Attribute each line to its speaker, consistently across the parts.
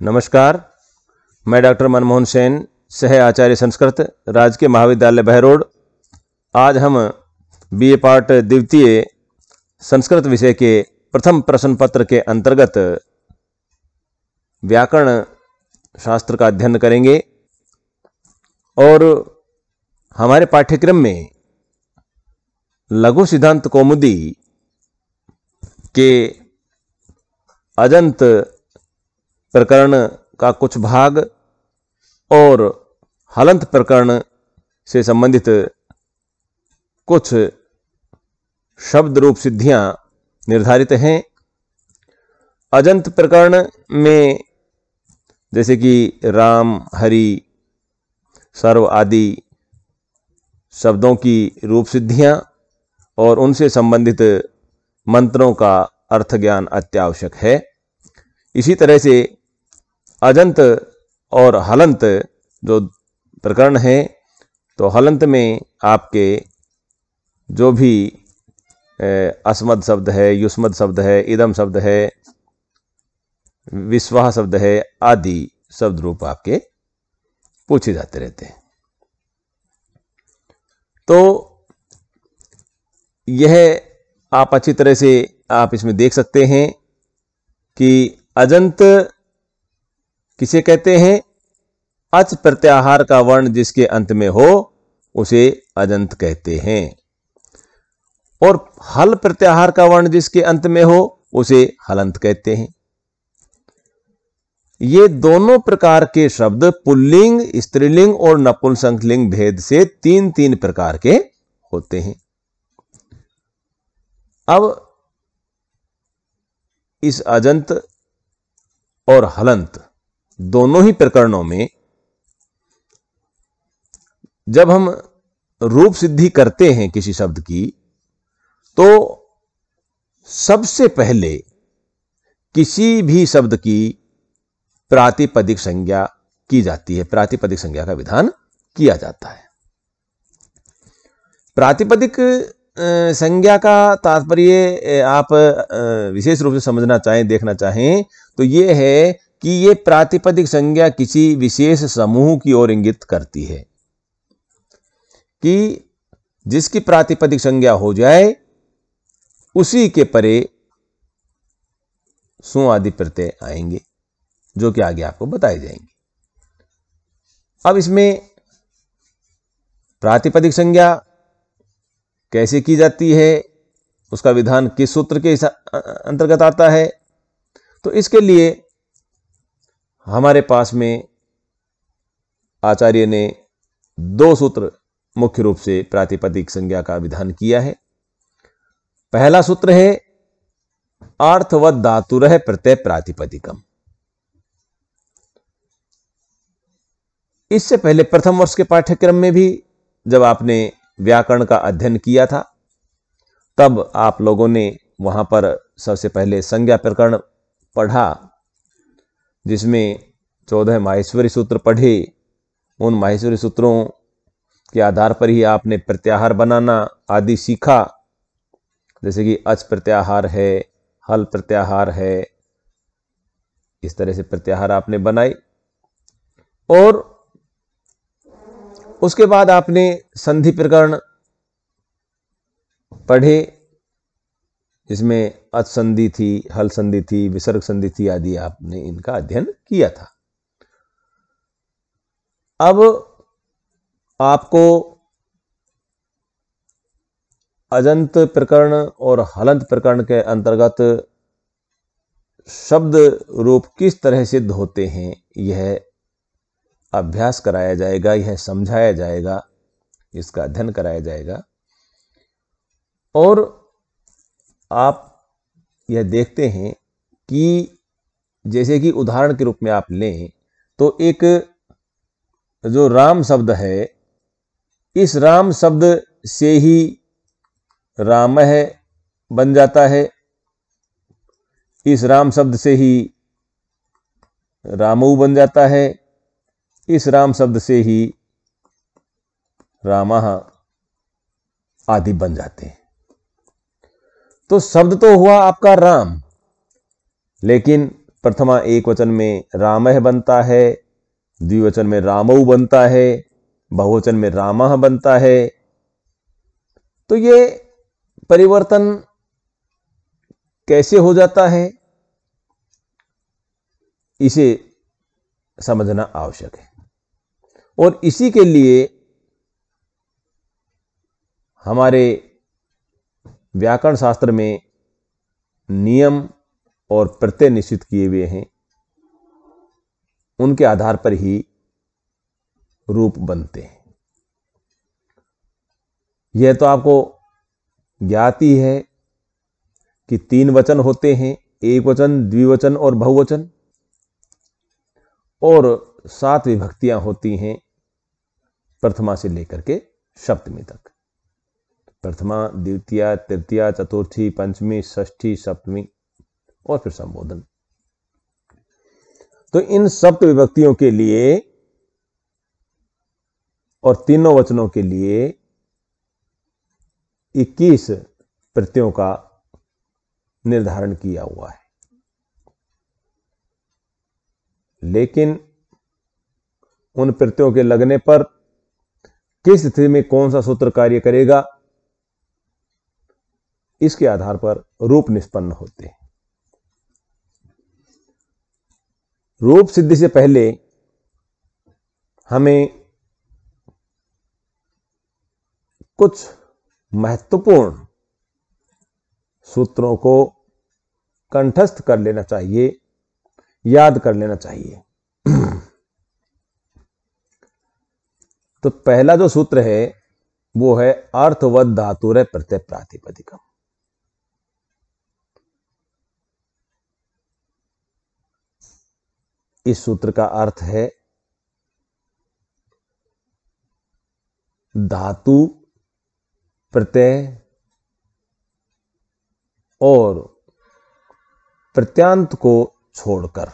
Speaker 1: नमस्कार, मैं डॉक्टर मनमोहन सेन, सह आचार्य संस्कृत, राजकीय महाविद्यालय बहरोड। आज हम बीए पार्ट द्वितीय संस्कृत विषय के प्रथम प्रश्न पत्र के अंतर्गत व्याकरण शास्त्र का अध्ययन करेंगे और हमारे पाठ्यक्रम में लघु सिद्धांत कौमुदी के अजंत प्रकरण का कुछ भाग और हलंत प्रकरण से संबंधित कुछ शब्द रूप सिद्धियां निर्धारित हैं। अजंत प्रकरण में जैसे कि राम, हरि, सर्व आदि शब्दों की रूप सिद्धियां और उनसे संबंधित मंत्रों का अर्थ ज्ञान अत्यावश्यक है। इसी तरह से अजंत और हलंत जो प्रकरण है, तो हलंत में आपके जो भी अस्मद शब्द है, युष्मद शब्द है, इदम शब्द है, विश्वाह शब्द है आदि शब्द रूप आपके पूछे जाते रहते हैं। तो यह आप अच्छी तरह से आप इसमें देख सकते हैं कि अजंत किसे कहते हैं? अच प्रत्याहार का वर्ण जिसके अंत में हो उसे अजंत कहते हैं, और हल प्रत्याहार का वर्ण जिसके अंत में हो उसे हलंत कहते हैं। ये दोनों प्रकार के शब्द पुल्लिंग, स्त्रीलिंग और नपुंसकलिंग भेद से तीन तीन प्रकार के होते हैं। अब इस अजंत और हलंत दोनों ही प्रकरणों में जब हम रूप सिद्धि करते हैं किसी शब्द की, तो सबसे पहले किसी भी शब्द की प्रातिपदिक संज्ञा की जाती है, प्रातिपदिक संज्ञा का विधान किया जाता है। प्रातिपदिक संज्ञा का तात्पर्य आप विशेष रूप से समझना चाहें, देखना चाहें तो यह है कि यह प्रातिपदिक संज्ञा किसी विशेष समूह की ओर इंगित करती है कि जिसकी प्रातिपदिक संज्ञा हो जाए उसी के परे सु आदि प्रत्यय आएंगे, जो कि आगे आपको बताए जाएंगे। अब इसमें प्रातिपदिक संज्ञा कैसे की जाती है, उसका विधान किस सूत्र के अंतर्गत आता है, तो इसके लिए हमारे पास में आचार्य ने दो सूत्र मुख्य रूप से प्रातिपदिक संज्ञा का विधान किया है। पहला सूत्र है अर्थवत धातुरः प्रत्यय प्रातिपदिकम। इससे पहले प्रथम वर्ष के पाठ्यक्रम में भी जब आपने व्याकरण का अध्ययन किया था, तब आप लोगों ने वहां पर सबसे पहले संज्ञा प्रकरण पढ़ा, जिसमें 14 माहेश्वरी सूत्र पढ़े। उन माहेश्वरी सूत्रों के आधार पर ही आपने प्रत्याहार बनाना आदि सीखा, जैसे कि अच प्रत्याहार है, हल प्रत्याहार है, इस तरह से प्रत्याहार आपने बनाए। और उसके बाद आपने संधि प्रकरण पढ़े, जिसमें अच संधि थी, हल संधि थी, विसर्ग संधि थी आदि आपने इनका अध्ययन किया था। अब आपको अजंत प्रकरण और हलंत प्रकरण के अंतर्गत शब्द रूप किस तरह सिद्ध होते हैं, यह अभ्यास कराया जाएगा, यह समझाया जाएगा, इसका अध्ययन कराया जाएगा। और आप यह देखते हैं कि जैसे कि उदाहरण के रूप में आप लें तो एक जो राम शब्द है, इस राम शब्द से ही राम है बन जाता है, इस राम शब्द से ही रामऊ बन जाता है, इस राम शब्द से ही रामः आदि बन जाते हैं। तो शब्द तो हुआ आपका राम, लेकिन प्रथमा एक वचन में रामः बनता है, द्विवचन में रामौ बनता है, बहुवचन में रामः बनता है। तो ये परिवर्तन कैसे हो जाता है, इसे समझना आवश्यक है। और इसी के लिए हमारे व्याकरण शास्त्र में नियम और प्रत्यय निश्चित किए हुए हैं, उनके आधार पर ही रूप बनते हैं। यह तो आपको ज्ञात ही है कि 3 वचन होते हैं, एक वचन, द्विवचन और बहुवचन, और 7 विभक्तियां होती हैं प्रथमा से लेकर के सप्तमी तक। प्रथमा, द्वितीया, तृतीया, चतुर्थी, पंचमी, षष्ठी, सप्तमी और फिर संबोधन। तो इन सप्त विभक्तियों के लिए और तीनों वचनों के लिए 21 प्रत्ययों का निर्धारण किया हुआ है। लेकिन उन प्रत्ययों के लगने पर किस स्थिति में कौन सा सूत्र कार्य करेगा, इसके आधार पर रूप निष्पन्न होते हैं। रूप सिद्धि से पहले हमें कुछ महत्वपूर्ण सूत्रों को कंठस्थ कर लेना चाहिए, याद कर लेना चाहिए। तो पहला जो सूत्र है वो है अर्थवद धातुर प्रत्यय प्रातिपदिकम। इस सूत्र का अर्थ है धातु, प्रत्यय और प्रत्यांत को छोड़कर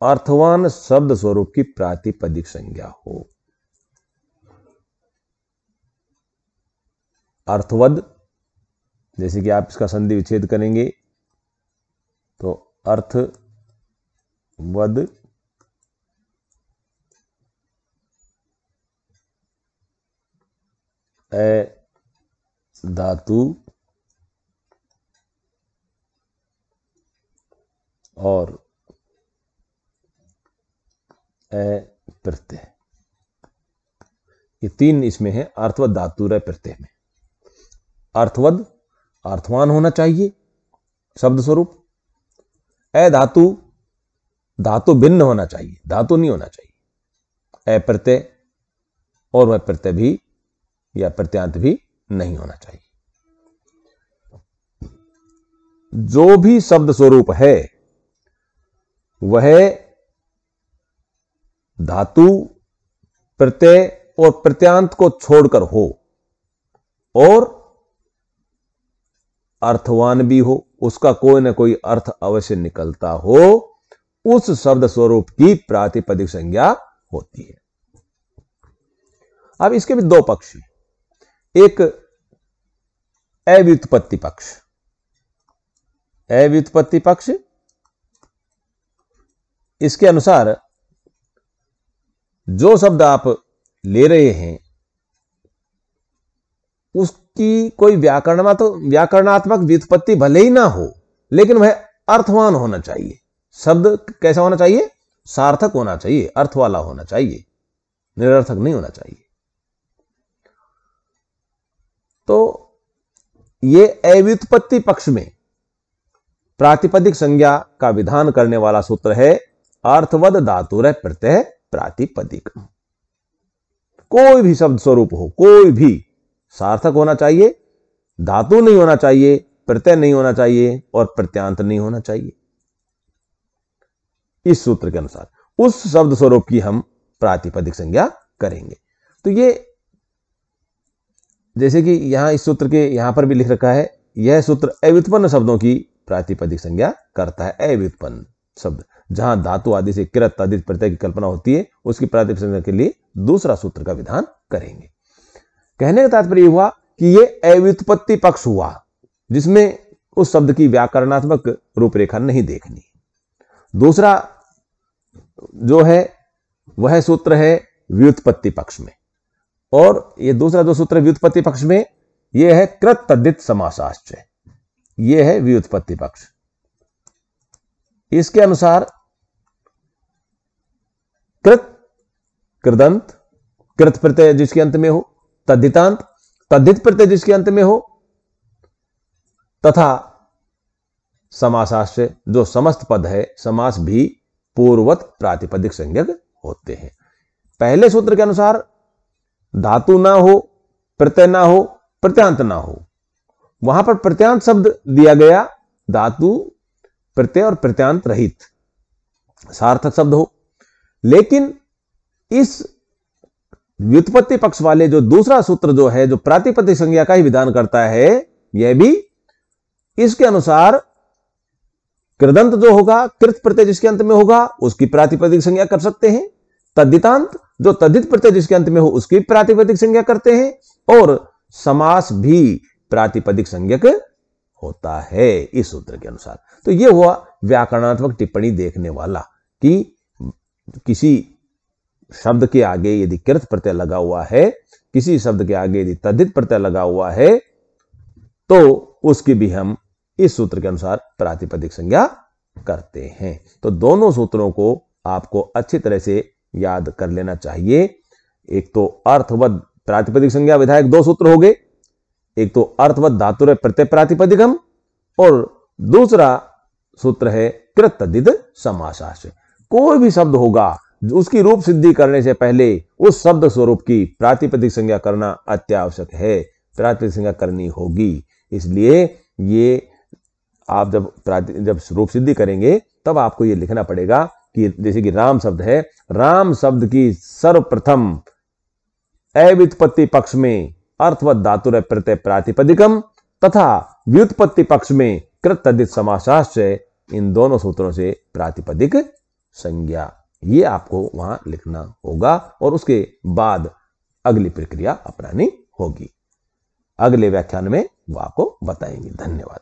Speaker 1: अर्थवान शब्द स्वरूप की प्रातिपदिक संज्ञा हो। अर्थवद, जैसे कि आप इसका संधि विच्छेद करेंगे तो अर्थवद ए धातु और प्रत्यय, ये 3 इसमें है अर्थवद धातुर प्रत्यय में। अर्थवद अर्थवान होना चाहिए शब्द स्वरूप, धातु धातु भिन्न होना चाहिए, धातु नहीं होना चाहिए, प्रत्यय और वह प्रत्यय भी या प्रत्यांत भी नहीं होना चाहिए। जो भी शब्द स्वरूप है वह धातु, प्रत्यय और प्रत्यांत को छोड़कर हो और अर्थवान भी हो, उसका कोई ना कोई अर्थ अवश्य निकलता हो, उस शब्द स्वरूप की प्रातिपदिक संज्ञा होती है। अब इसके भी 2 पक्ष हैं। एक अव्युत्पत्ति पक्ष। अव्युत्पत्ति पक्ष, इसके अनुसार जो शब्द आप ले रहे हैं उसकी कोई व्याकरणात्मक व्युत्पत्ति भले ही ना हो, लेकिन वह अर्थवान होना चाहिए। शब्द कैसा होना चाहिए? सार्थक होना चाहिए, अर्थ वाला होना चाहिए, निरर्थक नहीं होना चाहिए। तो ये अव्युत्पत्ति पक्ष में प्रातिपदिक संज्ञा का विधान करने वाला सूत्र है अर्थवद धातुर प्रत्यय प्रातिपदिक। कोई भी शब्द स्वरूप हो, कोई भी सार्थक होना चाहिए, धातु नहीं होना चाहिए, प्रत्यय नहीं होना चाहिए और प्रत्यांत नहीं होना चाहिए। इस सूत्र के अनुसार उस शब्द स्वरूप की हम प्रातिपदिक संज्ञा करेंगे। तो ये जैसे कि यहां इस सूत्र के यहां पर भी लिख रखा है, यह सूत्र अव्युत्पन्न शब्दों की प्रातिपदिक संज्ञा करता है। अव्युत्पन्न शब्द जहां धातु आदि से कृत आदि प्रत्यय की कल्पना होती है, उसकी प्रातिपदिक संज्ञा के लिए दूसरा सूत्र का विधान करेंगे। कहने का तात्पर्य हुआ कि यह अव्युत्पत्ति पक्ष हुआ जिसमें उस शब्द की व्याकरणात्मक रूपरेखा नहीं देखनी। दूसरा जो है वह सूत्र है व्युत्पत्ति पक्ष में, और ये दूसरा जो सूत्र व्युत्पत्ति पक्ष में यह है कृत तद्धित समासाश्चय, यह है व्युत्पत्ति पक्ष। इसके अनुसार कृत कृदंत, कृत प्रत्यय जिसके अंत में हो, तद्धितांत तद्धित प्रत्यय जिसके अंत में हो, तथा समासाश्चय जो समस्त पद है, समास भी पूर्ववत प्रातिपदिक संज्ञक होते हैं। पहले सूत्र के अनुसार धातु ना हो, प्रत्यय ना हो, प्रत्यांत ना हो, वहां पर प्रत्यांत शब्द दिया गया, धातु प्रत्यय और प्रत्यांत रहित सार्थक शब्द हो। लेकिन इस व्युत्पत्ति पक्ष वाले जो दूसरा सूत्र जो है, जो प्रातिपदिक संज्ञा का ही विधान करता है, यह भी इसके अनुसार कृदंत जो होगा, कृत प्रत्यय जिसके अंत में होगा, उसकी प्रातिपदिक संज्ञा कर सकते हैं। तद्धितांत जो तद्धित प्रत्यय जिसके अंत में हो, उसकी प्रातिपदिक संज्ञा करते हैं। और समास भी प्रातिपदिक संज्ञक होता है इस सूत्र के अनुसार। तो यह हुआ व्याकरणात्मक टिप्पणी देखने वाला कि किसी शब्द के आगे यदि कृत प्रत्यय लगा हुआ है, किसी शब्द के आगे यदि तद्धित प्रत्यय लगा हुआ है, तो उसकी भी हम इस सूत्र के अनुसार प्रातिपदिक संज्ञा करते हैं। तो दोनों सूत्रों को आपको अच्छी तरह से याद कर लेना चाहिए। एक तो अर्थवद प्रातिपदिक संज्ञा विधायक दो सूत्र हो गए, एक तो अर्थवद धातुर प्रत्यय प्रातिपदिकम, और दूसरा सूत्र है कृत तद्धित समासाश्चय। कोई भी शब्द होगा उसकी रूप सिद्धि करने से पहले उस शब्द स्वरूप की प्रातिपदिक संज्ञा करना अत्यावश्यक है, प्रातिपदिक संज्ञा करनी होगी। इसलिए ये आप जब रूप सिद्धि करेंगे तब आपको ये लिखना पड़ेगा कि जैसे कि राम शब्द है, राम शब्द की सर्वप्रथम अव्युत्पत्ति पक्ष में अर्थवद धातुर प्रत्यय प्रातिपदिकम तथा व्युत्पत्ति पक्ष में कृत तद्धित समासाश्चय, इन दोनों सूत्रों से प्रातिपदिक संज्ञा, ये आपको वहां लिखना होगा और उसके बाद अगली प्रक्रिया अपनानी होगी। अगले व्याख्यान में वो आपको बताएंगे। धन्यवाद।